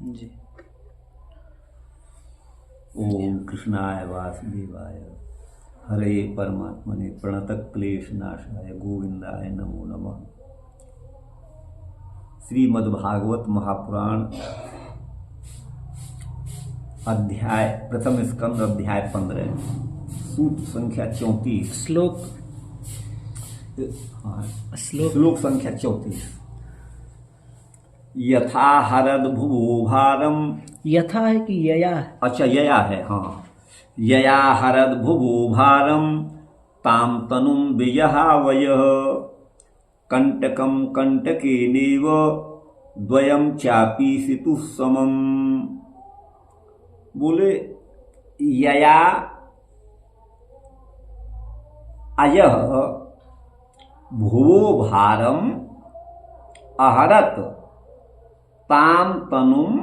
जी। ओम कृष्णाय वासुदेवाय हरे परमात्मने प्रणतः क्लेशनाशाय गोविंदाय नमो नमः। श्रीमद्भागवत महापुराण अध्याय प्रथम स्कंद अध्याय 15 सूत्र संख्या 34 श्लोक संख्या 34। यथा हरद भुवो भारम, यथा है कि यया है? अच्छा यया है, हाँ। यया हरद भुवो भारम ताम तनुम विजहावयः कंटकम कंटकेनेव द्वयम चापी सितु समम। बोले यया अयः भुवो भारम अहरत ताम तनुम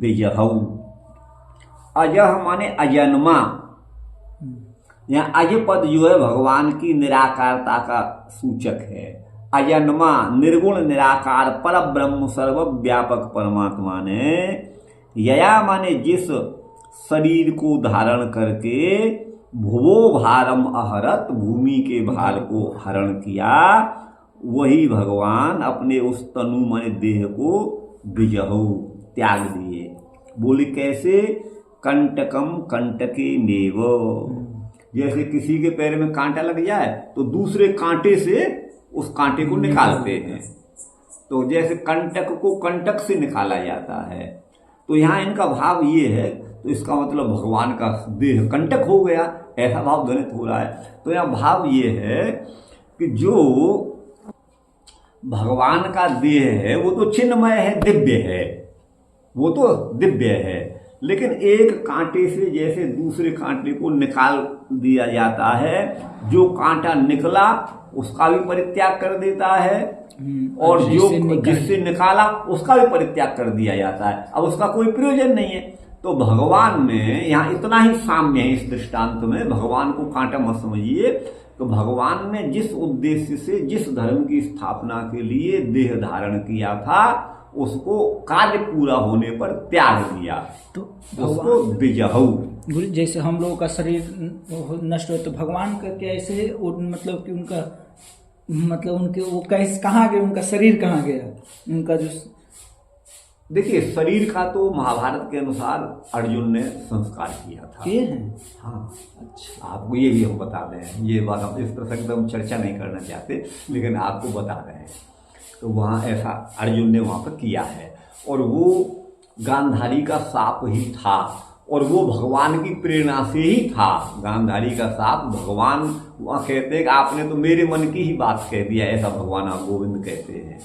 विजहौ। अजह माने अजन्मा। यहाँ अज पद जो है भगवान की निराकारता का सूचक है। अजन्मा निर्गुण निराकार पर ब्रह्म सर्वव्यापक परमात्मा ने यया माने जिस शरीर को धारण करके भुवो भारम अहरत भूमि के भार को हरण किया, वही भगवान अपने उस तनु माने देह को विजहु त्याग दिए। बोले कैसे? कंटकम कंटके नेव। जैसे किसी के पैर में कांटा लग जाए तो दूसरे कांटे से उस कांटे को निकालते हैं, तो जैसे कंटक को कंटक से निकाला जाता है। तो यहाँ इनका भाव ये है, तो इसका मतलब भगवान का देह कंटक हो गया, ऐसा भाव ध्वनित हो रहा है। तो यहाँ भाव ये है कि जो भगवान का देह है वो तो चिन्मय है, दिव्य है, वो तो दिव्य है। लेकिन एक कांटे से जैसे दूसरे कांटे को निकाल दिया जाता है, जो कांटा निकला उसका भी परित्याग कर देता है, और जो जिससे निकाला उसका भी परित्याग कर दिया जाता है। अब उसका कोई प्रयोजन नहीं है। तो भगवान में यहाँ इतना ही साम्य है। इस दृष्टांत में भगवान को कांटा मत समझिए। तो भगवान ने जिस उद्देश्य से जिस धर्म की स्थापना के लिए देह धारण किया था, उसको कार्य पूरा होने पर त्याग दिया, तो उसको विजहु। जैसे हम लोगों का शरीर नष्ट हो तो भगवान का क्या ऐसे मतलब कि उनका मतलब उनके वो कैसे कहाँ गए, उनका शरीर कहाँ गया? उनका जो देखिए शरीर का तो महाभारत के अनुसार अर्जुन ने संस्कार किया था। किए हैं? हाँ। अच्छा, आपको ये भी हम बता दें, ये बात हम इस प्रसंग पर हम चर्चा नहीं करना चाहते, लेकिन आपको बता रहे हैं। तो वहाँ ऐसा अर्जुन ने वहाँ पर किया है, और वो गांधारी का साप ही था, और वो भगवान की प्रेरणा से ही था। गांधारी का साप भगवान वहाँ कहते हैं कि आपने तो मेरे मन की ही बात कह दिया, ऐसा भगवान गोविंद कहते हैं।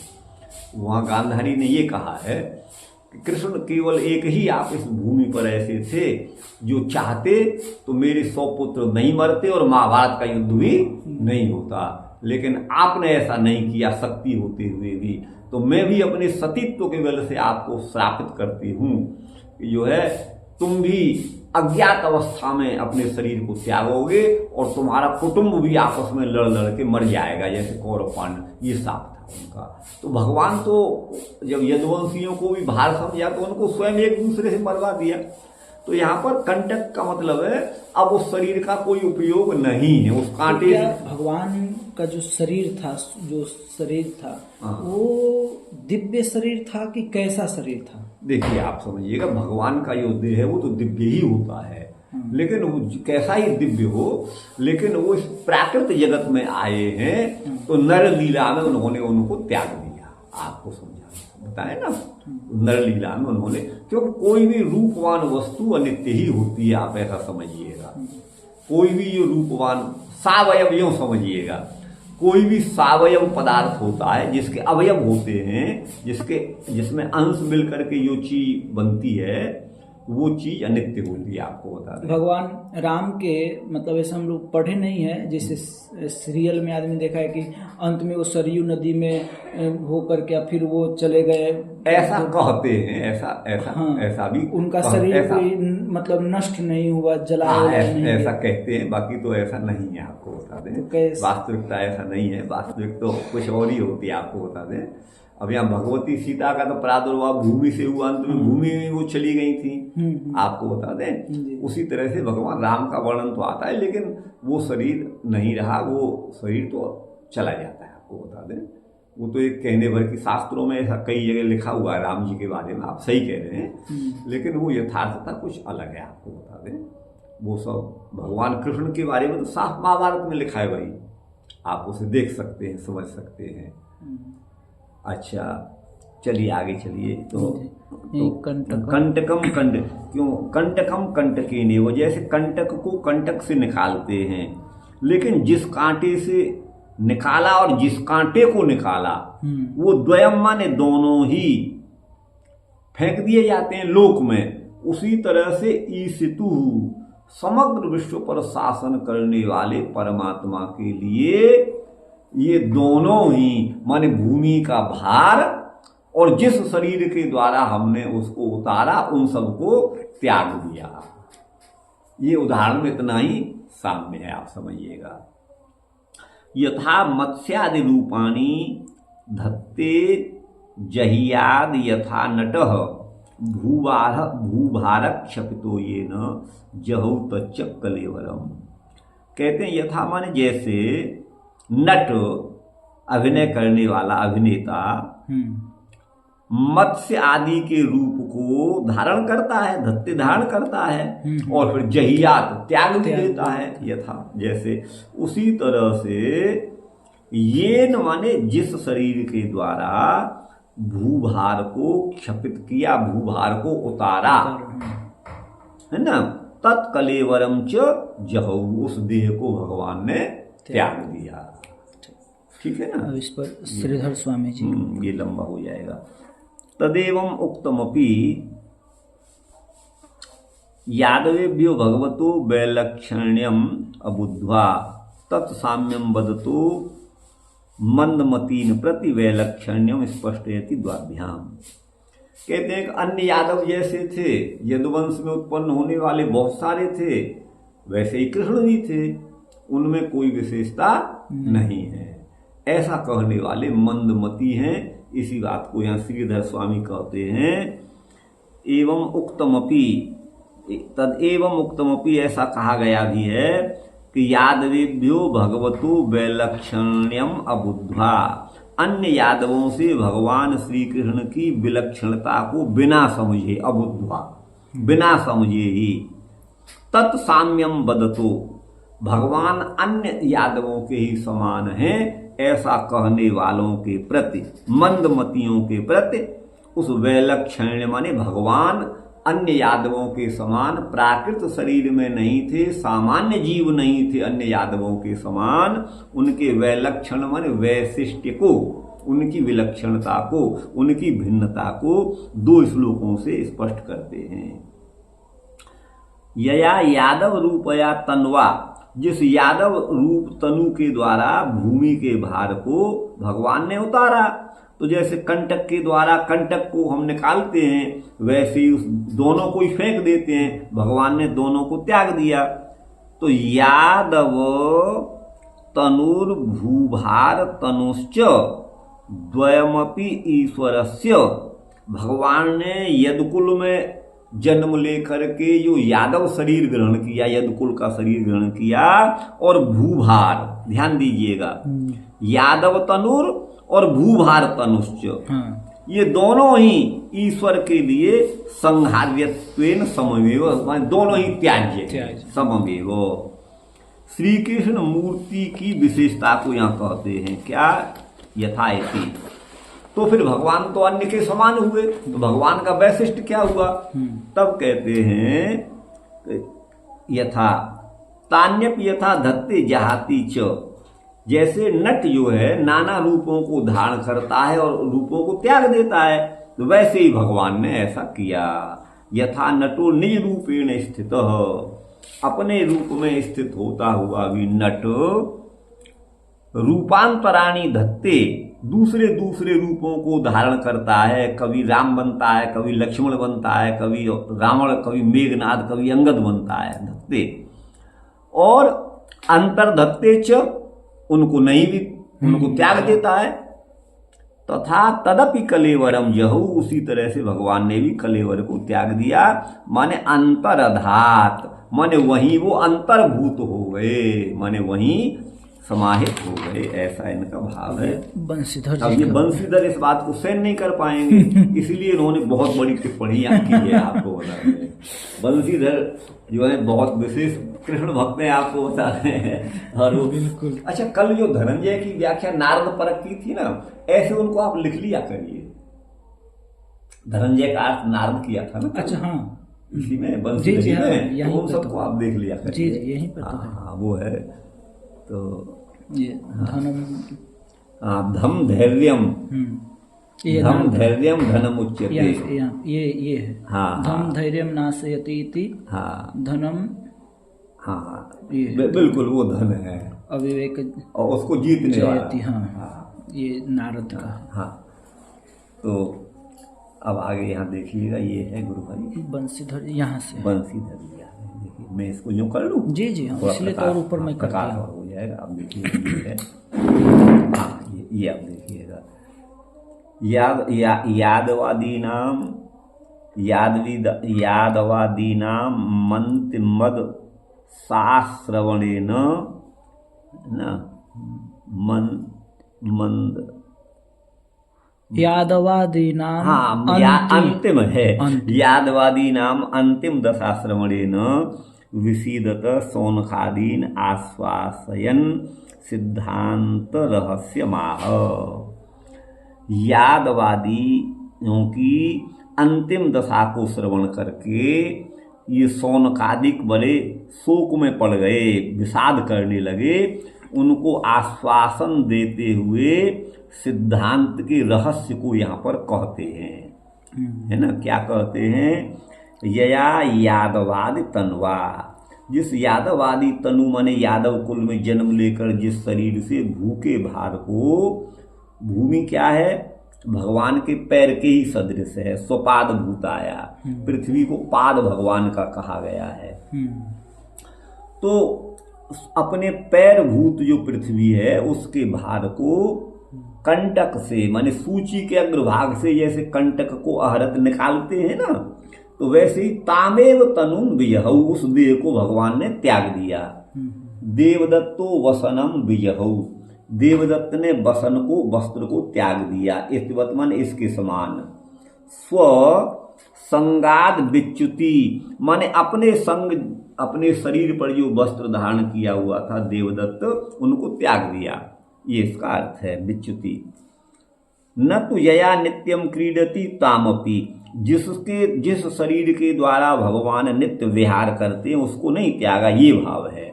वहाँ गांधारी ने ये कहा है कि कृष्ण केवल एक ही आप इस भूमि पर ऐसे थे जो चाहते तो मेरे 100 पुत्र नहीं मरते और महाभारत का युद्ध भी नहीं होता, लेकिन आपने ऐसा नहीं किया शक्ति होते हुए भी। तो मैं भी अपने सतीत्व के बल से आपको श्रापित करती हूँ कि जो है तुम भी अज्ञात अवस्था में अपने शरीर को त्यागोगे, और तुम्हारा कुटुंब भी आपस में लड़ लड़ के मर जाएगा, जैसे कौरव पांडव। ये साफ था उनका। तो भगवान तो जब यदुवंशियों को भी भार समझा तो उनको स्वयं एक दूसरे से मरवा दिया। तो यहाँ पर कंटक का मतलब है अब उस शरीर का कोई उपयोग नहीं है, उस कांटे से। भगवान का जो शरीर था वो दिव्य शरीर था कि कैसा शरीर था? देखिए आप समझिएगा, भगवान का जो देह है वो तो दिव्य ही होता है, लेकिन वो कैसा ही दिव्य हो, लेकिन वो इस प्राकृत जगत में आए हैं, तो नर लीला में उन्होंने उनको त्याग दिया। आपको समझा बताए ना, नर लीला में उन्होंने, क्योंकि कोई भी रूपवान वस्तु अनित्य ही होती है, आप ऐसा समझिएगा। कोई भी जो रूपवान सावयव, यूं समझिएगा, कोई भी सावयव पदार्थ होता है जिसके अवयव होते हैं, जिसमें अंश मिल करके जो चीज बनती है, वो चीज अनित्य होती है। आपको बता दें भगवान राम के मतलब ऐसा हम लोग पढ़े नहीं है, जैसे सीरियल में आदमी देखा है कि अंत में वो सरयू नदी में हो करके फिर वो चले गए, ऐसा कहते हैं। ऐसा हाँ, ऐसा भी उनका शरीर कोई मतलब नष्ट नहीं हुआ, जला ऐसा कहते हैं, बाकी तो ऐसा नहीं है। आपको बता दें वास्तविकता ऐसा नहीं है, वास्तविक तो कुछ और ही होती है। आपको बता दें अब यहाँ भगवती सीता का तो प्रादुर्भाव भूमि से हुआ, अंत में भूमि में वो चली गई थी, आपको बता दें। उसी तरह से भगवान राम का वर्णन तो आता है, लेकिन वो शरीर नहीं रहा, वो शरीर तो चला जाता है, आपको बता दें। वो तो एक कहने भर की, शास्त्रों में ऐसा कई जगह लिखा हुआ है राम जी के बारे में, आप सही कह रहे हैं, लेकिन वो यथार्थता कुछ अलग है, आपको बता दें। वो सब भगवान कृष्ण के बारे में तो साफ महाभारत में लिखा है भाई, आप उसे देख सकते हैं, समझ सकते हैं। अच्छा चलिए आगे चलिए। तो कंटकम कंड, क्यों कंटकम कंटकेने, वो जैसे कंटक को कंटक से निकालते हैं, लेकिन जिस कांटे से निकाला और जिस कांटे को निकाला वो द्वयम माने दोनों ही फेंक दिए जाते हैं लोक में। उसी तरह से ईशितु समग्र विश्व पर शासन करने वाले परमात्मा के लिए ये दोनों ही माने भूमि का भार और जिस शरीर के द्वारा हमने उसको उतारा उन सबको त्याग दिया। ये उदाहरण में इतना ही साम्य है, आप समझिएगा। यथा मत्स्यादि रूपाणी धत्ते जहियाद यथा नटः भूभारक क्षपितो येन जहौ तच्च कलेवरम। कहते हैं यथा माने जैसे नट अभिनय करने वाला अभिनेता मत्स्य आदि के रूप को धारण करता है, धत्ते धारण करता है, और फिर जहियात त्याग भी देता है, यथा जैसे। उसी तरह से ये न माने जिस शरीर के द्वारा भूभार को क्षपित किया, भूभार को उतारा, है ना, तत्कलेवरम च जहौ, उस देह को भगवान ने त्याग दिया। ठीक है ना। अब इस पर श्रीधर स्वामी जी, ये लंबा हो जाएगा। तदेवं उक्तमपि यादवेभ्यो भगवतो वैलक्षण्यम अबुद्ध्वा तत्साम्यम वदतो मंदमतीन प्रति वैलक्षण्यम स्पष्टयति द्वाभ्याम। कहते हैं कि अन्य यादव जैसे थे, यदुवंश में उत्पन्न होने वाले बहुत सारे थे, वैसे ही कृष्ण भी थे, उनमें कोई विशेषता नहीं है, ऐसा कहने वाले मंदमती हैं। इसी बात को यहाँ श्रीधर स्वामी कहते हैं। एवं उक्तमपि, तद एवं उक्तमपि, ऐसा कहा गया भी है कि यादवेभ्यो भगवतो वैलक्षण्यम अबुद्ध्वा, अन्य यादवों से भगवान श्री कृष्ण की विलक्षणता को बिना समझे, अबुद्ध्वा बिना समझे ही, तत्साम्यम वदतो, भगवान अन्य यादवों के ही समान हैं, ऐसा कहने वालों के प्रति, मंदमतियों के प्रति, उस वैलक्षण्य माने भगवान अन्य यादवों के समान प्राकृत शरीर में नहीं थे, सामान्य जीव नहीं थे अन्य यादवों के समान, उनके वैलक्षण माने वैशिष्ट्य को, उनकी विलक्षणता को, उनकी भिन्नता को दो श्लोकों से स्पष्ट करते हैं। यया यादव रूपया तन्वा, जिस यादव रूप तनु के द्वारा भूमि के भार को भगवान ने उतारा, तो जैसे कंटक के द्वारा कंटक को हम निकालते हैं, वैसे ही उस दोनों को ही फेंक देते हैं, भगवान ने दोनों को त्याग दिया। तो यादव तनुर भूभार तनुश्च द्वयमपि ईश्वरस्य, भगवान ने यदुकुल में जन्म लेकर के जो यादव शरीर ग्रहण किया, यदुकुल का शरीर ग्रहण किया, और भूभार, ध्यान दीजिएगा, यादव तनुर और भूभार तनुश्च, ये दोनों ही ईश्वर के लिए संहार्यत्वेन सममेव, दोनों ही त्याज्य सममेव। श्री कृष्ण मूर्ति की विशेषता को यहाँ कहते हैं क्या, यथा इति। तो फिर भगवान तो अन्य के समान हुए, तो भगवान का वैशिष्ट क्या हुआ, तब कहते हैं यथा तान्यप यथा धत्ते जहाती च, जैसे नट जो है नाना रूपों को धारण करता है और रूपों को त्याग देता है, तो वैसे ही भगवान ने ऐसा किया। यथा नटो निज रूपेण स्थित, अपने रूप में स्थित होता हुआ भी नट रूपांतराणी धत्ते, दूसरे दूसरे रूपों को धारण करता है, कभी राम बनता है, कभी लक्ष्मण बनता है, कभी रावण, कभी मेघनाद, कभी अंगद बनता है धत्ते, और अंतर धत्ते च, उनको नहीं भी, उनको त्याग देता है। तथा तदपि कलेवरम जहु, उसी तरह से भगवान ने भी कलेवर को त्याग दिया, माने अंतरधात, माने वहीं वो अंतर्भूत हो गए, माने वहीं समाहित हो गए, ऐसा इनका भाव है। बंशीधर अब ये बंशीधर इस बात को सहन नहीं कर पाएंगे, इसलिए इन्होंने बहुत बड़ी टिप्पणियां की है आपको बता रहे हैं। बंशीधर जो है बहुत विशेष कृष्ण भक्त हैं, आपको बता रहे हैं। और वो बिल्कुल। अच्छा, कल जो धनंजय की व्याख्या नारद परक की थी ना, ऐसे उनको आप लिख लिया करिए। धनंजय का अर्थ नारद किया था ना। अच्छा, हाँ, इसी में जी, बंशीधर जी, हाँ, में, यहीं तो उन पे सबको तो आप देख लिया करिए। जी, जी, यहीं पे तो है। हाँ, वो है। तो ये धनम, धम धैर्यम, ये धम नाम धैर्यम धनम उच्यते। ये है। हाँ, धम धैर्यम नाशयति इति हाँ, धनम, हाँ, ये बिल्कुल वो धन है अविवेक और उसको जीतने वाला। जयति, हाँ, ये नारद का। हाँ, तो अब आगे यहाँ देखिएगा, ये है गुरु भाई बंशीधर, यहाँ से बंशीधर लिया है। देखिए, मैं इसको यूँ कर लूँ, जी, जी, हाँ, थोड़ा इसलिए तो और ऊपर मैं कर प्रकाश दिया। और हो जाएगा। अब देखिए ये है, हाँ, ये आप देखिएगा, यादवादीनाम मंतिमद शास्त्रवणेन न मंद, यादवादीनाम हाँ, अंतिम है। यादवादीनाम अंतिम दशाश्रवणेन विसीदत सौनकादीन आश्वासयन सिद्धांत रहस्यमाह। यादवादियों की अंतिम दशा को श्रवण करके ये सौनकादिक बड़े शोक में पड़ गए, विषाद करने लगे। उनको आश्वासन देते हुए सिद्धांत के रहस्य को यहाँ पर कहते हैं, है ना। क्या कहते हैं? यया यादवादि तनवा, जिस यादवादी तनु माने यादव कुल में जन्म लेकर जिस शरीर से भूखे भार को, भूमि क्या है? भगवान के पैर के ही सदृश है, स्वपाद भूताया। पृथ्वी को पाद भगवान का कहा गया है। तो अपने पैर भूत जो पृथ्वी है उसके भार को कंटक से, माने सूची के अग्रभाग से जैसे कंटक को अहरत निकालते हैं ना, तो वैसे ही तामेव तनुम विजहौ, उस देह को भगवान ने त्याग दिया। देवदत्तो वसनम विजहौ, देवदत्त ने वसन को, वस्त्र को त्याग दिया। इतिवतमन इसके समान। स्व संगाद विच्युति, माने अपने संग, अपने शरीर पर जो वस्त्र धारण किया हुआ था देवदत्त, उनको त्याग दिया, ये इसका अर्थ है विच्युति। न तो यया नित्यम क्रीडति तामपि, जिस शरीर के द्वारा भगवान नित्य विहार करते हैं उसको नहीं त्यागा, ये भाव है।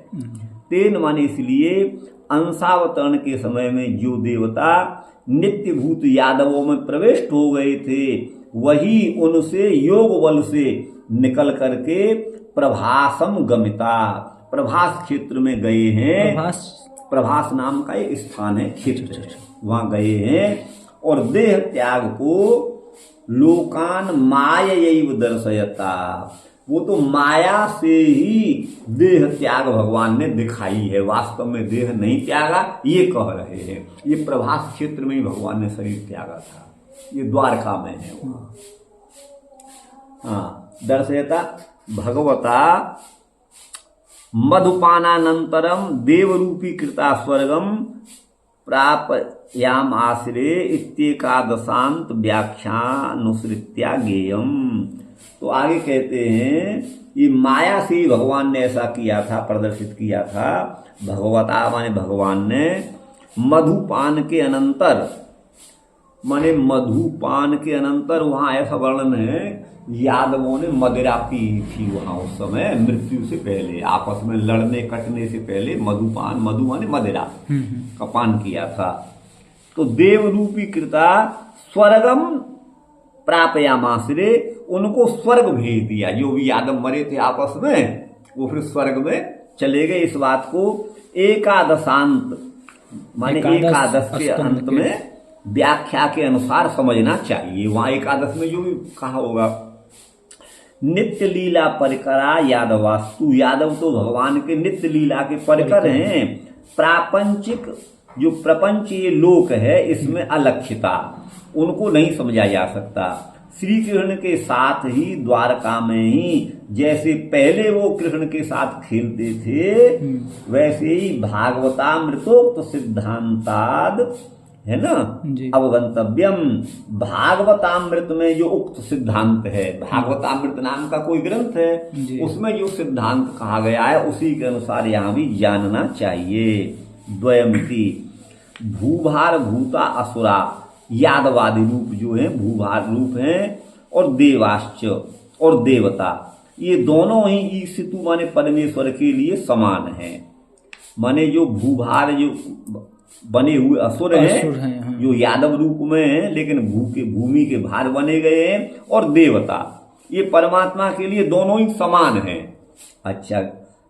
तेन माने इसलिए अंशावतरण के समय में जो देवता नित्य भूत यादवों में प्रविष्ट हो गए थे, वही उनसे योग बल से निकल करके प्रभासम गमिता, प्रभास क्षेत्र में गए हैं। प्रभास नाम का एक स्थान है, क्षेत्र, वहां गए हैं। और देह त्याग को लोकान मायैव दर्शयता, वो तो माया से ही देह त्याग भगवान ने दिखाई है, वास्तव में देह नहीं त्यागा, ये कह रहे हैं। ये प्रभास क्षेत्र में ही भगवान ने शरीर त्यागा था, ये द्वारका में है वहां। हाँ, दर्शयता भगवता मधुपानानंतरम देवरूपी कृता स्वर्गम प्रापयाम आश्रे इत्येकादशांत व्याख्यानुसृत्या गेयम। तो आगे कहते हैं ये माया से ही भगवान ने ऐसा किया था, प्रदर्शित किया था। भगवता माने भगवान ने मधुपान के अनंतर, माने मधुपान के अनंतर वहां ऐसा वर्णन है, यादवों ने मदिरा पी थी वहां उस समय, मृत्यु से पहले, आपस में लड़ने कटने से पहले मधुपान, मधु माने मदिरा का पान किया था। तो देवरूपी कृता स्वर्गम प्रापयामाश्रे, उनको स्वर्ग भेज दिया। जो भी यादव मरे थे आपस में, वो फिर स्वर्ग में चले गए। इस बात को एकादशांत माने एकादश के अंत में व्याख्या के अनुसार समझना चाहिए। वहां एकादश में जो भी कहा होगा, नित्य लीला परिकरा यादवास्तु, यादव तो भगवान के नित्य लीला के परिकर हैं। प्रापंचिक जो प्रपंच ये लोक है, इसमें अलक्षिता, उनको नहीं समझा जा सकता। श्री कृष्ण के साथ ही द्वारका में ही जैसे पहले वो कृष्ण के साथ खेलते थे, वैसे ही भागवतामृतोक्त सिद्धांताद, है ना, जी। अवगंतव्यम। भागवतामृत में जो उक्त सिद्धांत है, भागवतामृत नाम का कोई ग्रंथ जी। है, उसमें जो सिद्धांत कहा गया है उसी के अनुसार यहाँ भी जानना चाहिए। द्वयमिति भूभार भूता असुरा, यादवादि रूप जो है भूभार रूप हैं, और देवाश्च और देवता, ये दोनों ही ईशितु माने परमेश्वर के लिए समान हैं। माने जो भूभार जो बने हुए असुर हैं, हाँ। जो यादव रूप में हैं लेकिन भूमि के भार बने गए हैं, और देवता, ये परमात्मा के लिए दोनों ही समान हैं। अच्छा,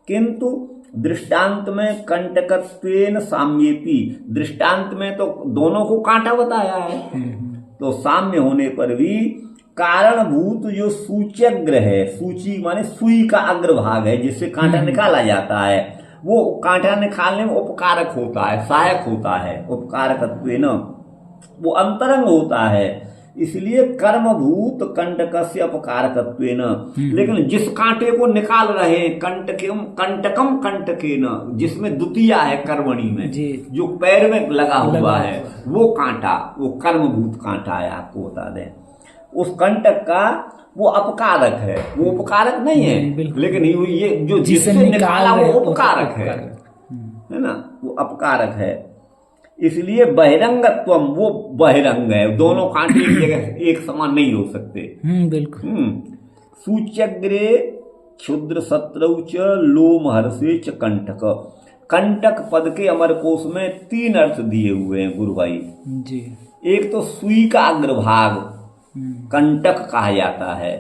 किंतु दृष्टांत में कंटकत्वेन साम्येपि, दृष्टांत में तो दोनों को कांटा बताया है, तो साम्य होने पर भी कारणभूत जो सूच्यग्र है, सूची माने सुई का अग्रभाग है जिससे कांटा निकाला जाता है, वो कांटा निकालने में उपकारक होता है, सहायक होता है, उपकारकत्वेन वो अंतरंग होता है, इसलिए कर्मभूत कंटकस्य अपकारकत्वेन। लेकिन जिस कांटे को निकाल रहे हैं, कंटकम कंटकेन, जिसमें द्वितीया है कर्मणि में, जो पैर में लगा हुआ है, वो कांटा, वो कर्मभूत कांटा है। आपको बता दें, उस कंटक का वो अपकारक है, वो उपकारक नहीं है, लेकिन ये जो जिससे निकाला वो उपकारक है ना, वो अपकारक है। इसलिए बहिरंगत्वम, वो बहिरंग है, दोनों कांटे एक जगह एक समान नहीं हो सकते। बिल्कुल। सूच्यग्रे क्षुद्र शत्रौच लोमहर्षे च कंटक। कंटक पद के अमरकोश में 3 अर्थ दिए हुए हैं गुरु भाई जी। एक तो सुई का अग्रभाग कंटक कहा जाता है,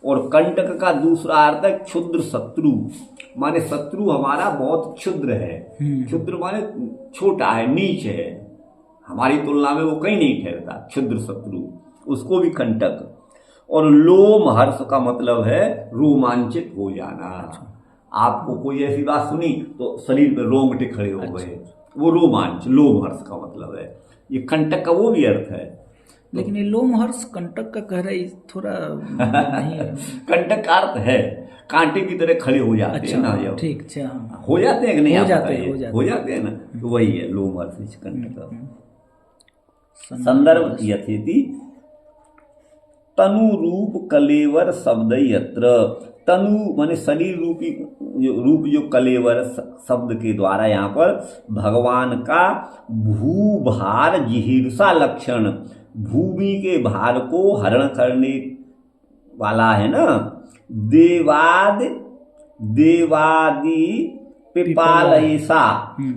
और कंटक का दूसरा अर्थ है क्षुद्र शत्रु, माने शत्रु हमारा बहुत क्षुद्र है। क्षुद्र माने छोटा है, नीच है, हमारी तुलना में वो कहीं नहीं ठहरता, क्षुद्र शत्रु, उसको भी कंटक। और लोम हर्ष का मतलब है रोमांचित हो जाना। आपको कोई ऐसी बात सुनी तो शरीर में रोंगटे खड़े हो गए, वो रोमांच, लोम हर्ष का मतलब है। ये कंटक का वो भी अर्थ है। लेकिन ये लोमहर्ष कंटक का कह रहा है थोड़ा नहीं है। कंटक का अर्थ है कांटे की तरह खड़े हो जाते हैं ना, जब ठीक हो जाते हैं कि नहीं, हो जाते हैं ना, तो वही है लोमहर्ष कंटक। संदर्भ यथेति तनु रूप कलेवर शब्द यत्र। तनु माने शरीर रूप जो कलेवर शब्द के द्वारा यहाँ पर भगवान का भूभार जिहीर्षा लक्षण, भूमि के भार को हरण करने वाला है ना, देवादि पिपाल ऐसा,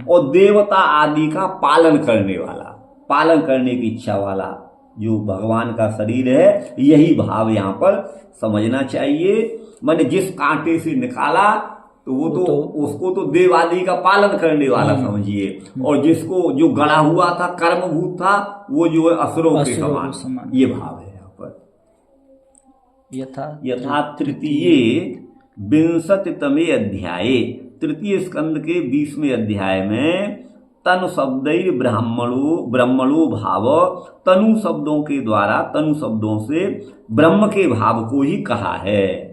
और देवता आदि का पालन करने वाला, पालन करने की इच्छा वाला जो भगवान का शरीर है, यही भाव यहाँ पर समझना चाहिए। माने जिस कांटे से निकाला तो वो तो उसको तो देवादि का पालन करने वाला समझिए, और जिसको जो गड़ा हुआ था, कर्मभूत था, वो जो है असुरों के समान, ये भाव है यहाँ पर। यथा तृतीय 20वें अध्याय, तृतीय स्कंद के 20वें अध्याय में तनु शब्दैर ब्रह्मणो भाव, तनु शब्दों के द्वारा, तनु शब्दों से ब्रह्म के भाव को ही कहा है।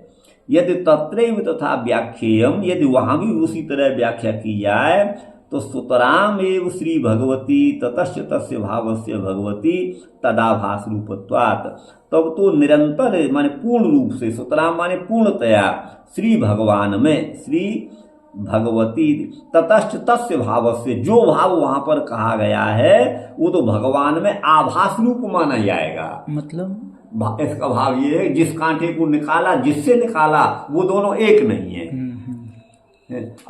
यदि तत्रैव तथा व्याख्येयम, यदि वहां भी उसी तरह व्याख्या की जाए तो सुतराम एव श्री भगवती ततश्च तस्य भावस्य भगवती तदाभास रूपत्वात्, तब तो निरंतर माने पूर्ण रूप से, सुतराम माने पूर्णतया, श्री भगवान में, श्री भगवती ततश्च तस्य भावस्य, जो भाव वहां पर कहा गया है वो तो भगवान में आभास रूप माना जाएगा। मतलब इसका भाव ये है जिस कांटे को निकाला, जिससे निकाला, वो दोनों एक नहीं है।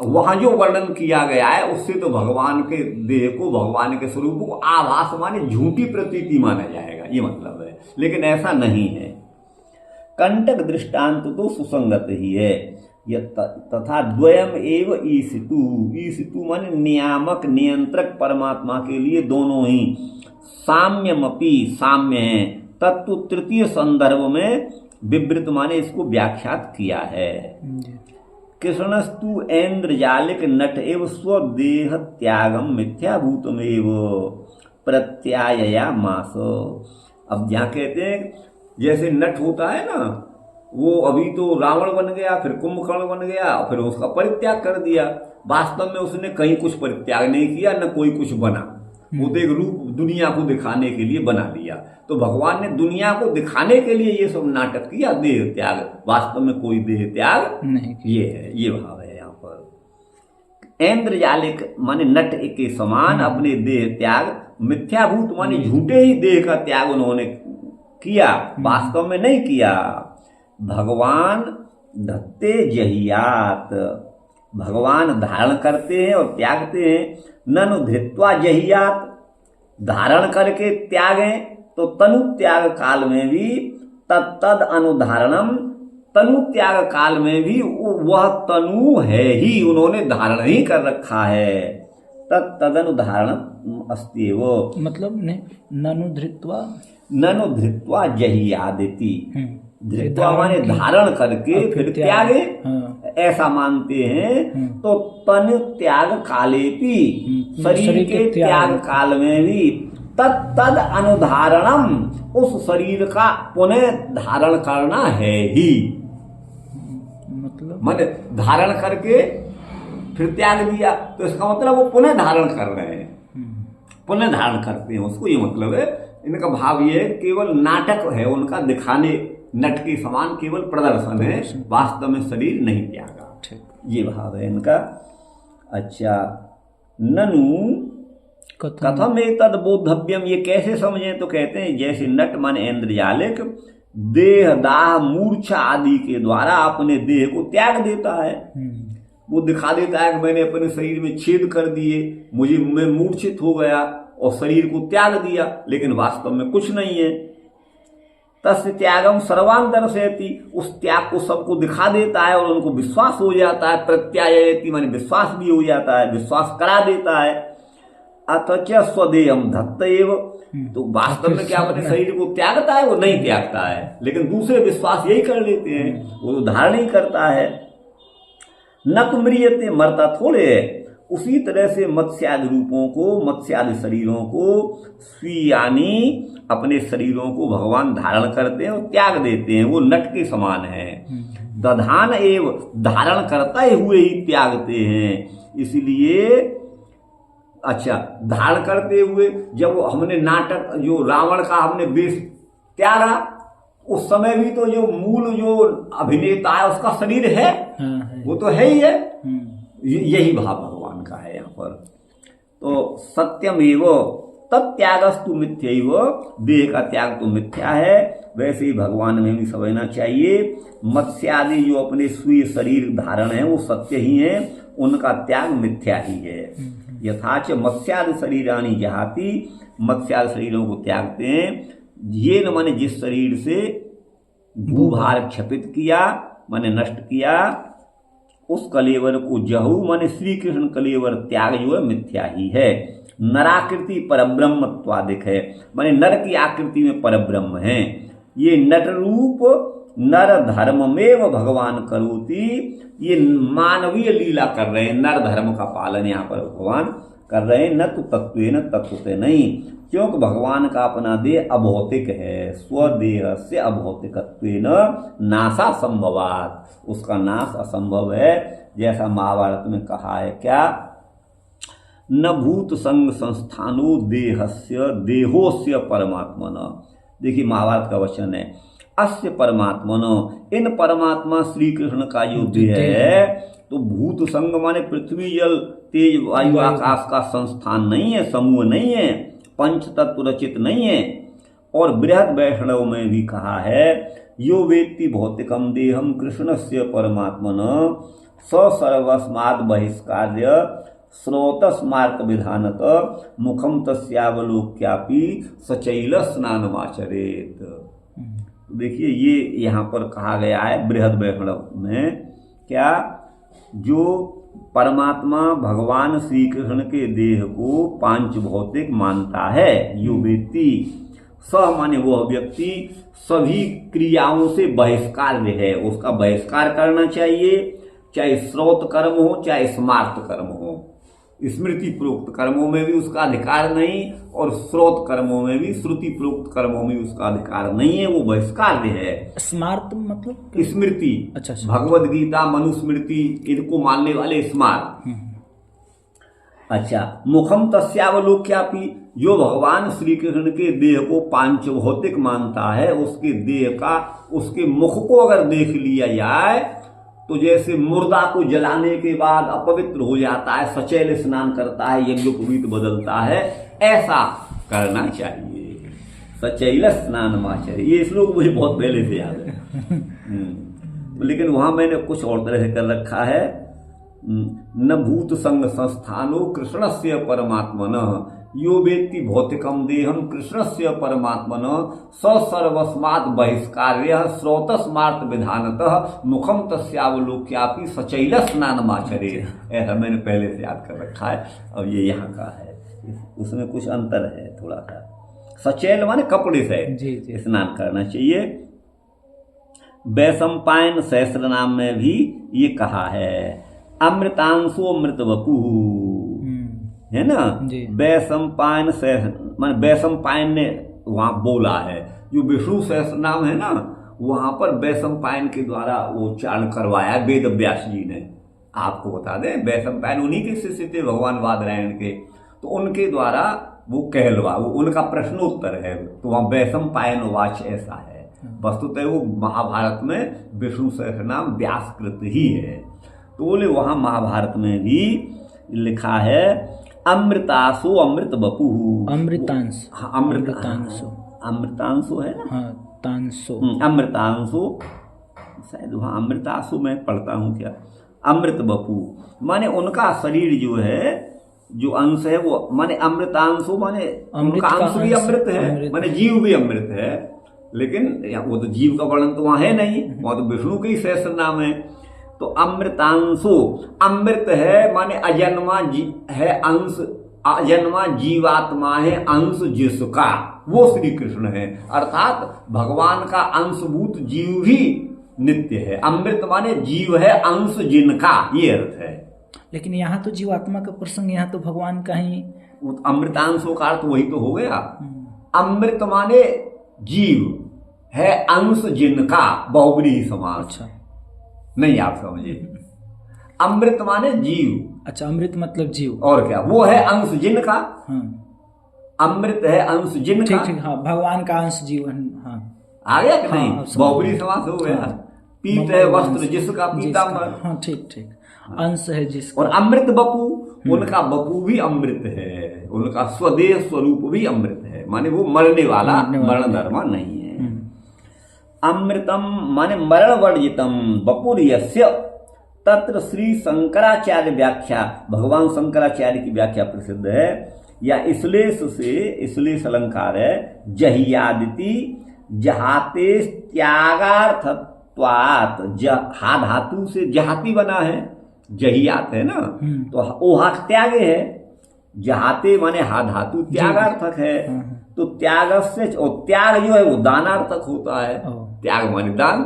वहां जो वर्णन किया गया है उससे तो भगवान के देह को, भगवान के स्वरूप को आभास माने झूठी प्रतीति माना जाएगा, ये मतलब है, लेकिन ऐसा नहीं है। कंटक दृष्टांत तो सुसंगत ही है। तथा द्वयम एव ईशितु, ईशितु माने नियामक, नियंत्रक परमात्मा के लिए दोनों ही साम्यमपि, साम्य है। तत्व तृतीय संदर्भ में विवृत माने इसको व्याख्यात किया है। कृष्णस्तु ऐन्द्रजालिक नट एव स्वदेह त्यागम मिथ्याभूतमेव प्रत्यायया मास। अब यहाँ कहते हैं जैसे नट होता है ना, वो अभी तो रावण बन गया, फिर कुंभकर्ण बन गया, फिर उसका परित्याग कर दिया। वास्तव में उसने कहीं कुछ परित्याग नहीं किया, न कोई कुछ बना। वो तो एक रूप दुनिया को दिखाने के लिए बना लिया। तो भगवान ने दुनिया को दिखाने के लिए ये सब नाटक किया, देह त्याग। वास्तव में कोई देह त्याग नहीं। ये है, ये भाव है यहाँ पर। ऐन्द्रजालिक माने नट के समान अपने देह त्याग, मिथ्याभूत माने झूठे ही देह का त्याग उन्होंने किया, वास्तव में नहीं किया। भगवान धत्ते जहियात, भगवान धारण करते हैं और त्यागते हैं। ननु धृत्वा जहियात, धारण करके त्यागें तो तनु त्याग काल में भी तद अनुधारणम, तनु त्याग काल में भी वह तनु है ही, उन्होंने धारण ही कर रखा है। तद अनुधारण अस्ति वो, मतलब नहीं, ननु धृत्वा जहियादिति, धृत्वा माने धारण करके फिर त्यागे, ऐसा मानते हैं। तो तनु त्याग कालेपि, शरीर के त्याग काल में भी तद अनुधारणम, उस शरीर का पुनः धारण करना है ही। मतलब माने धारण करके फिर त्याग दिया, तो इसका मतलब वो पुनः धारण कर रहे हैं, पुनः धारण करते हैं उसको, ये मतलब है। इनका भाव ये है केवल नाटक है उनका, दिखाने नट के समान केवल प्रदर्शन है, वास्तव में शरीर नहीं त्यागा। ये भाव है इनका। अच्छा, ननु कथम एतद बोधव्यम, ये कैसे समझें? तो कहते हैं जैसे नट मन ऐन्द्रजालिक देह दाह मूर्छा आदि के द्वारा अपने देह को त्याग देता है। वो दिखा देता है कि मैंने अपने शरीर में छेद कर दिए, मैं मूर्छित हो गया और शरीर को त्याग दिया, लेकिन वास्तव में कुछ नहीं है। तस्य त्यागम सर्वान दर्शयति, उस त्याग को सबको दिखा देता है और उनको विश्वास हो जाता है। प्रत्यायति माने विश्वास भी हो जाता है, विश्वास करा देता है। अथच स्वदेयम धत्त एव, तो वास्तव में क्या अपने शरीर को त्यागता है? वो नहीं त्यागता है, लेकिन दूसरे विश्वास यही कर लेते हैं, वो धारण ही करता है। न तो म्रियते, मरता थोड़े है। उसी तरह से मत्स्यादि रूपों को, मत्स्यादि शरीरों को, स्वीयानी अपने शरीरों को भगवान धारण करते हैं और त्याग देते हैं, वो नट के समान है। दधान एव, धारण करते हुए ही त्यागते हैं। इसलिए अच्छा, धारण करते हुए जब हमने नाटक जो रावण का हमने वेश त्यागा, उस समय भी तो जो मूल जो अभिनेता है उसका शरीर है, वो तो है ही है। यही भाव भगवान का है यहाँ पर। तो सत्यमेव तत्यागस्तु मिथ्यैव, देह का त्याग तो मिथ्या है, वैसे ही भगवान में भी समझना चाहिए। मत्स्यादि जो अपने स्वीय शरीर धारण है वो सत्य ही है, उनका त्याग मिथ्या ही है। यथाच मत्स्यादि शरीरानी जहाती, मत्स्यादि शरीरों को त्यागते हैं। ये न माने जिस शरीर से भूभार क्षपित किया, माने नष्ट किया, उस कलेवर को जहू माने श्री कृष्ण कलेवर त्याग जो है मिथ्या ही है। नराकृति परब्रह्मत्वादिक है, माने नर की आकृति में परब्रह्म है। ये नट रूप नर धर्ममेव भगवान करोति, ये मानवीय लीला कर रहे हैं, नर धर्म का पालन यहाँ पर भगवान कर रहे हैं। न तो तत्वेन तत्वते नहीं, क्योंकि भगवान का अपना देह अभौतिक है। स्वदेह से अभौतिकत्वेन नासा संभवात, उसका नाश असंभव है। जैसा महाभारत में कहा है क्या, न भूत संग संस्थानो देहस्य देहोस्य परमात्मन। देखिए महाभारत का वचन है, अस्य परमात्मन, इन परमात्मा श्री कृष्ण का जो देह है, तो भूत संग माने पृथ्वी जल तेज वायु आकाश का संस्थान नहीं है, समूह नहीं है, पंच तत्व रचित नहीं है। और बृहद वैष्णव में भी कहा है, यो वेत्ति भौतिकम देहम कृष्णस्य परमात्मन स सर्वस्माद् बहिष्कार्य स्रोतस्मार्क विधानत मुखम तस्यावलोक्यापि सचैल स्नानमाचरेत। देखिए ये यहाँ पर कहा गया है बृहद वैष्णव में, क्या जो परमात्मा भगवान श्री कृष्ण के देह को पांच भौतिक मानता है, यो व्यक्ति स माने वह व्यक्ति सभी क्रियाओं से बहिष्कार्य है, उसका बहिष्कार करना चाहिए, चाहे स्रोत कर्म हो चाहे स्मार्त कर्म हो, स्मृति प्रोक्त कर्मों में भी उसका अधिकार नहीं, और श्रोत कर्मों में भी, श्रुति प्रोक्त कर्मों में उसका अधिकार नहीं है, वो बहिष्कार्य है। स्मार्त मतलब स्मृति, अच्छा, भगवद गीता, मनुस्मृति, इनको मानने वाले स्मार्त। अच्छा, मुखम तस्यावलोक्यापि, जो भगवान श्री कृष्ण के देह को पांच भौतिक मानता है, उसके देह का, उसके मुख को अगर देख लिया जाए तो जैसे मुर्दा को जलाने के बाद अपवित्र हो जाता है, सचैल स्नान करता है, यज्ञोपवीत बदलता है, ऐसा करना चाहिए। सचैल स्नान माचर्य, ये श्लोक मुझे बहुत पहले से याद है। लेकिन वहां मैंने कुछ और तरह से कर रखा है। न भूत संग संस्थानो कृष्णस्य परमात्मन, यो वेत्ति भौतिकम देहम कृष्णस्य परमात्मन, स सर्वस्मात् बहिष्कार्य श्रोतस्मार्थ विधानतः मुखम तस्यावलोक्यापि सचैल स्नानमाचरेत्। ऐसा मैंने पहले से याद कर रखा है, और ये यहाँ का है, उसमें कुछ अंतर है थोड़ा सा। सचैल माने कपड़े से स्नान करना चाहिए। वैशंपायन सहस्त्र नाम में भी ये कहा है, अमृतांशो अमृत वपु, है ना। वैशंपायन मान वैशंपायन ने वहां बोला है, जो विष्णु सहस्त्र नाम है ना, वहां पर वैशंपायन के द्वारा वो उच्चारण करवाया वेद व्यास जी ने। आपको बता दें, वैशंपायन उन्हीं के शिष्य थे भगवान वादरायण के, तो उनके द्वारा वो कहलवा, वो उनका प्रश्नोत्तर है, तो वहां वैशंपायन वाच ऐसा है। वस्तुतः वो महाभारत में विष्णु सहस्त्र नाम व्यासकृत ही है। तो बोले वहां महाभारत में भी लिखा है अमृतासो अमृत बपु, अमृतांश, अमृतांशो है ना, हाँ, तांसो, अमृतांशो, शायद वहां अमृतासो मैं पढ़ता हूँ क्या, अमृत बपु माने उनका शरीर जो है, जो अंश है वो, माने अमृतांशो माने उनका अंश भी अमृत है, माने जीव भी अमृत है। लेकिन वो तो जीव का वर्णन तो वहां है नहीं, वहां तो विष्णु के ही सहस्त्र नाम है। तो अमृतांशो, अमृत है माने अजन्मा है अंश, अजन्मा जीवात्मा है अंश जिसका, वो श्री कृष्ण है। अर्थात भगवान का अंशभूत जीव भी नित्य है। अमृत माने जीव है अंश जिनका, ये अर्थ है। लेकिन यहाँ तो जीवात्मा का प्रसंग, यहाँ तो भगवान का ही, अमृतांशों का अर्थ वही तो हो गया। अमृत माने जीव है अंश जिनका, बहुब्रीहि समास। अच्छा, नहीं आप समझे, अमृत माने जीव। अच्छा, अमृत मतलब जीव, और क्या, वो है अंश जिनका। हाँ, अमृत है अंश जिनका, ठीक, हाँ, भगवान का अंश जीव, हाँ, आ गया कि हाँ, नहीं, बहुब्रीहि समास हो गया। पीत है वस्त्र जिसका, पीताम्बर, हाँ, ठीक, अंश है जिसका। और अमृत बपू, उनका बपू भी अमृत है, उनका स्वदेह स्वरूप भी अमृत है, माने वो मरने वाला, मरण धर्मा नहीं है। अमृतम माने मरण वर्जितम बपुर्यस्य, तत्र श्री शंकराचार्य व्याख्या, भगवान शंकराचार्य की व्याख्या प्रसिद्ध है, या इश्लेष से, इश्लेष अलंकार है, जहियादिति जहाते त्यागार्थत्वात्, हा धातु से जहाती बना है, जहियात है ना, तो ओहा त्यागे है, जहाते माने हा धातु त्यागार्थक है, तो त्याग से, और त्याग जो है वो दानार्थक होता है। त्याग माने दान,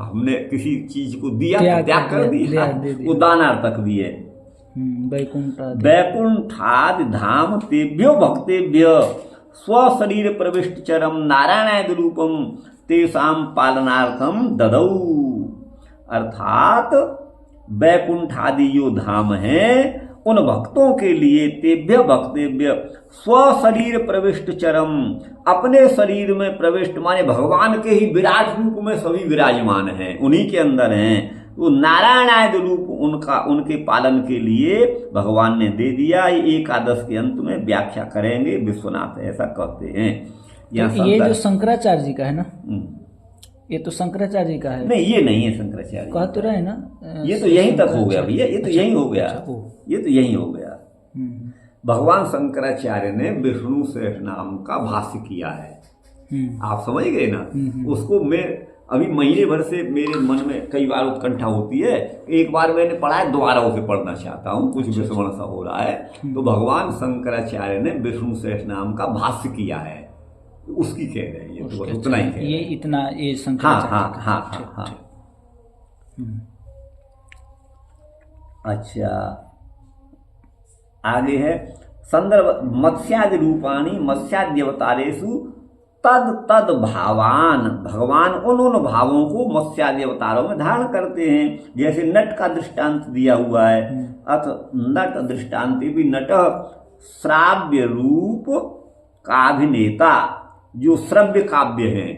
हमने किसी चीज को दिया तो त्याग कर दिया, वो दानार्थक भी है। वैकुंठादि धाम तेभ्यो भक्तेभ्य स्वशरीर प्रविष्ट चरम नारायणादि रूपम तेषाम पालनार्थम ददौ। अर्थात वैकुंठादि जो धाम है, उन भक्तों के लिए तेभ्य भक्तेभ्य स्वशरीर प्रविष्ट चरम, अपने शरीर में प्रविष्ट माने भगवान के ही विराट रूप में सभी विराजमान हैं, उन्हीं के अंदर हैं। वो नारायणादि रूप उनका, उनके पालन के लिए भगवान ने दे दिया। ये एकादश के अंत में व्याख्या करेंगे, विश्वनाथ ऐसा कहते हैं। ये जो शंकराचार्य जी का है ना, ये तो शंकराचार्य जी का है। नहीं, ये नहीं है शंकराचार्य, कह तो रहे ना, ये तो यहीं तक हो गया भैया, ये तो यहीं हो गया, ये तो यहीं हो गया। भगवान शंकराचार्य ने विष्णु सहस्त्र नाम का भाष्य किया है, आप समझ गए ना। उसको मैं अभी महीने भर से मेरे मन में कई बार उत्कंठा होती है, एक बार मैंने पढ़ा है, दोबारा उसे पढ़ना चाहता हूँ, कुछ विस्मरण सा हो रहा है। तो भगवान शंकराचार्य ने विष्णु सहस्त्र नाम का भाष्य किया है, उसकी कह रहे हैं, ये तो उतना ही कह रहे हैं। ये इतना, ये शंकराचार्य, हाँ। अच्छा, आगे है संदर्भ मत्स्यादि रूपाणी मत्स्यादि अवतारेषु तद तद भावान, भगवान उन भावों को मत्स्यादि अवतारों में धारण करते हैं। जैसे नट का दृष्टांत दिया हुआ है, अथ नट दृष्टांत भी नट श्राव्य रूप काभिनेता, जो श्रव्य काव्य हैं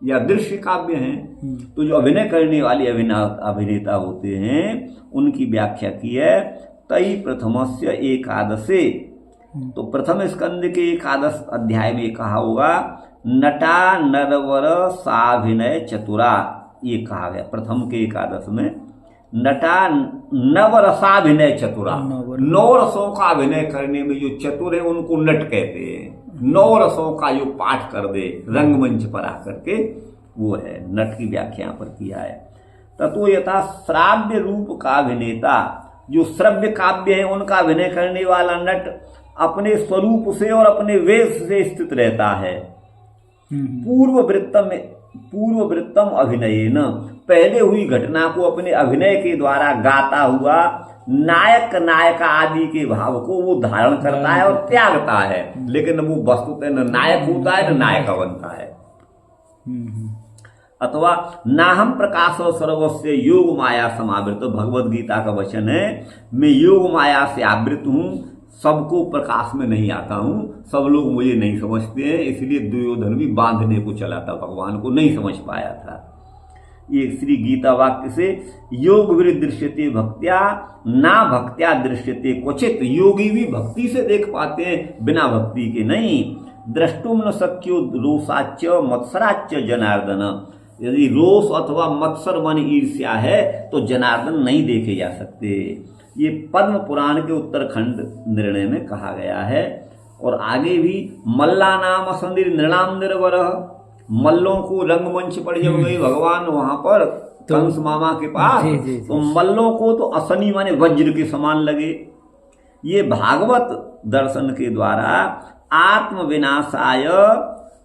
या दृश्य काव्य हैं, तो जो अभिनय करने वाले अभिनेता होते हैं उनकी व्याख्या की है। तई प्रथमस्य एकादशे, तो प्रथम स्कंद के एकादश अध्याय में कहा होगा नटा नरवर साभिनय चतुरा, ये कहा गया प्रथम के एकादश में। नटा नवरसाभिनय चतुरा, 9 रसों का अभिनय करने में जो चतुर है उनको नट कहते हैं। 9 रसों का जो पाठ कर दे रंगमंच पर आकर के, वो है नट की व्याख्या पर किया है। ततो यथा श्राव्य रूप का अभिनेता, जो श्रव्य काव्य है उनका अभिनय करने वाला नट अपने स्वरूप से और अपने वेश से स्थित रहता है। पूर्व वृत्तम अभिनयेन, पहले हुई घटना को अपने अभिनय के द्वारा गाता हुआ नायक नायिका आदि के भाव को वो धारण करता है और त्यागता है, लेकिन वो वस्तुतः न नायक होता है न नायिका बनता है। अथवा नाहम प्रकाश सर्वस्य योग माया समावृत, भगवद गीता का वचन है, मैं योग माया से आवृत हूँ, सबको प्रकाश में नहीं आता हूं, सब लोग मुझे नहीं समझते हैं, इसलिए दुर्योधन भी बांधने को चला था, भगवान को नहीं समझ पाया था। ये श्री गीता वाक्य से योग विरुद्ध दृश्यते भक्त्या ना भक्त्या दृश्यते क्वचित, योगी भी भक्ति से देख पाते हैं, बिना भक्ति के नहीं। द्रष्टुम न शक्यो रोषाच्च मत्सराच्च जनार्दन, यदि रोष अथवा मत्सर मन ईर्ष्या है तो जनार्दन नहीं देखे जा सकते। ये पद्म पुराण के उत्तरखंड निर्णय में कहा गया है। और आगे भी मल्ला नाम असंदिर नृणाम निर्वर, मल्लों को रंगमंच पर जब गए भगवान वहां पर कंस मामा के पास, तो मल्लों को तो असनी माने वज्र के समान लगे। ये भागवत दर्शन के द्वारा आत्म विनाशाय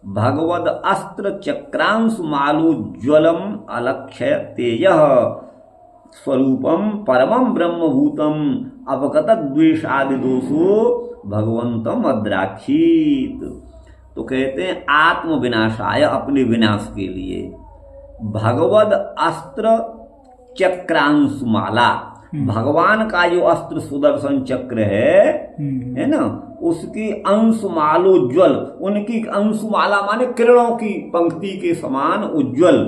भगवद अस्त्र चक्रांश मालु ज्वलम अलक्ष्य तेज स्वरूपम परमं ब्रह्मभूतम अपगत द्वेषादि दोषो भगवंतम अद्राक्षीत। तो कहते हैं आत्म विनाशाय, अपने विनाश के लिए, भगवद अस्त्र चक्रांशुमाला, भगवान का जो अस्त्र सुदर्शन चक्र है ना, उसकी अंशुमालोज्वल, उनकी अंशुमाला माने किरणों की पंक्ति के समान उज्ज्वल,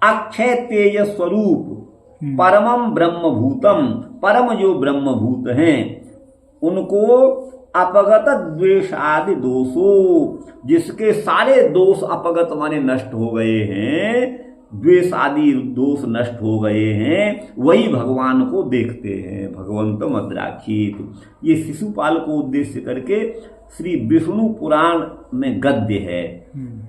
अक्षय तेज स्वरूप, परमम ब्रह्मभूतम, परम जो ब्रह्मभूत हैं उनको अपगत द्वेषादि दोषो, जिसके सारे दोष अपगत माने नष्ट हो गए हैं, द्वेष आदि दोष नष्ट हो गए हैं, वही भगवान को देखते हैं। भगवंतम अद्राक्षित, ये शिशुपाल को उद्देश्य करके श्री विष्णु पुराण में गद्य है।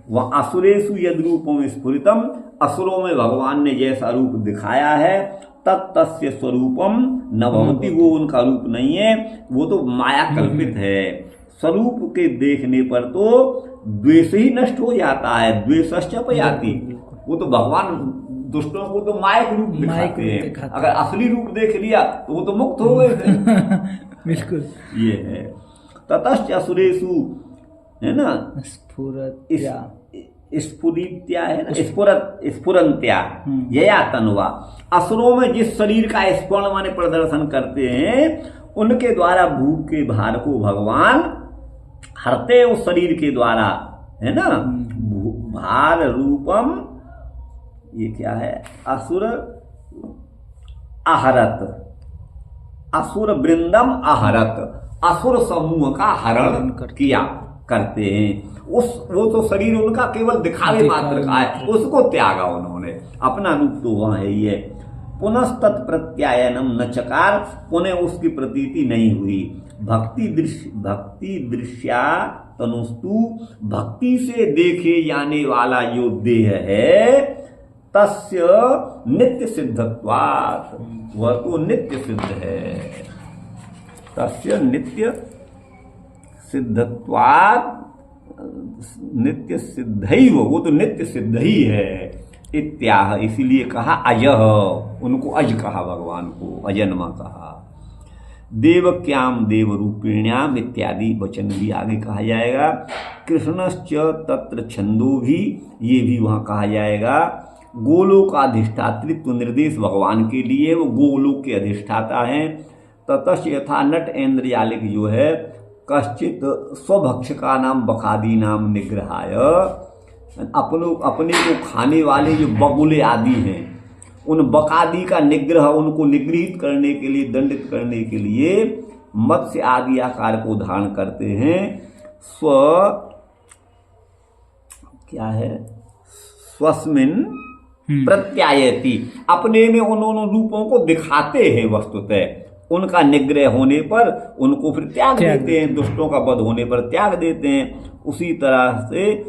वह असुरेशु यद रूपम स्फुरितम, असुरों में भगवान ने जैसा रूप दिखाया है तत्तस्य स्वरूपम न भवति, वो उनका रूप नहीं है, वो तो माया कल्पित है। स्वरूप के देखने पर तो द्वेष ही नष्ट हो जाता है, द्वेषश्च पयाति, वो तो भगवान दुष्टों को तो मायक रूप दिखाते हैं, अगर असली रूप देख लिया तो वो तो मुक्त हो गए थे। बिल्कुल ये है ततश्च असुरेषु, है ना, स्फुरित्या है ना, स्फुरंत्या यया तनुवा, असुरों में जिस शरीर का स्फुरण माने प्रदर्शन करते हैं उनके द्वारा भूख के भार को भगवान हरते उस शरीर के द्वारा, है ना। भार रूपम, ये क्या है, असुर आहरत, असुर वृंदम आहरत, असुर समूह का हरण किया करते हैं। वो तो शरीर उनका केवल दिखावे मात्र का है, उसको त्यागा उन्होंने, अपना रूप तो वहां है ही है। पुनस्तत् प्रत्यायनम न चकार, पुनः उसकी प्रतीति नहीं हुई। भक्ति दृश्या तनुस्तु, भक्ति से देखे जाने वाला जो देह है तस्य नित्य सिद्धत्वात्, वह तो नित्य सिद्ध है। तस्य नित्य सिद्धत्वात्, नित्य सिद्धैव, वो तो नित्य सिद्ध ही है। इत्याह, इसीलिए कहा अजह, उनको अज कहा, भगवान को अजन्मा कहा। देवक्याम देवरूपिण्याम इत्यादि वचन भी आगे कहा जाएगा। कृष्णश्च तत्र छंदो भी, ये भी वहाँ कहा जाएगा। गोलोक का अधिष्ठातृत्व निर्देश भगवान के लिए, वो गोलोक के अधिष्ठाता हैं। ततश्च यथा नट ऐन्द्रजालिक जो है कश्चित स्वभक्षका नाम बकादी नाम निग्रहाय, अपने को खाने वाले जो बगुले आदि हैं उन बकादी का निग्रह, उनको निगृहित करने के लिए, दंडित करने के लिए मत्स्य आदि आकार को धारण करते हैं। स्वस्मिन प्रत्यायति, अपने में उन रूपों को दिखाते हैं। वस्तुतः उनका निग्रह होने पर उनको फिर त्याग देते हैं, दुष्टों का वध होने पर त्याग देते हैं। उसी तरह से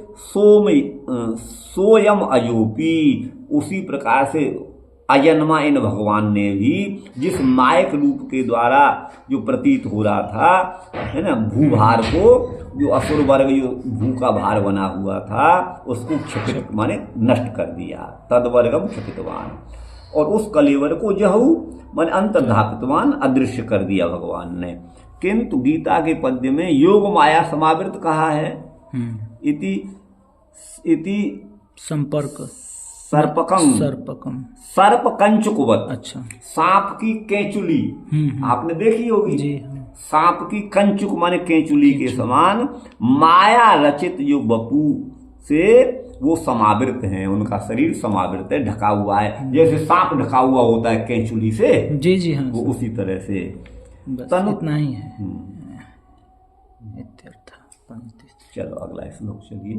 सोयम अयोपी, उसी प्रकार से अजन्मा इन भगवान ने भी जिस मायक रूप के द्वारा जो प्रतीत हो रहा था, है ना, भूभार को, जो असुर वर्ग जो भू का भार बना हुआ था उसको क्षपित माने नष्ट कर दिया। तदवर्गम क्षपितवान, और उस कलेवर को जहु माने अंतर्धापितवान, अदृश्य कर दिया भगवान ने। किंतु गीता के पद्य में योग माया समावृत कहा है। इति संपर्क सर्पकम सर्प कंचुकवत, अच्छा, सांप की केंचुली आपने देखी होगी जी। सांप की कंचुक माने केंचुली के समान माया रचित जो बपू से वो समावृत हैं, उनका शरीर समावृत है, ढका हुआ है, जैसे सांप ढका हुआ होता है केंचुली से, जी जी हाँ, वो उसी तरह से। बस इतना ही है। चलो अगला श्लोक चलिए।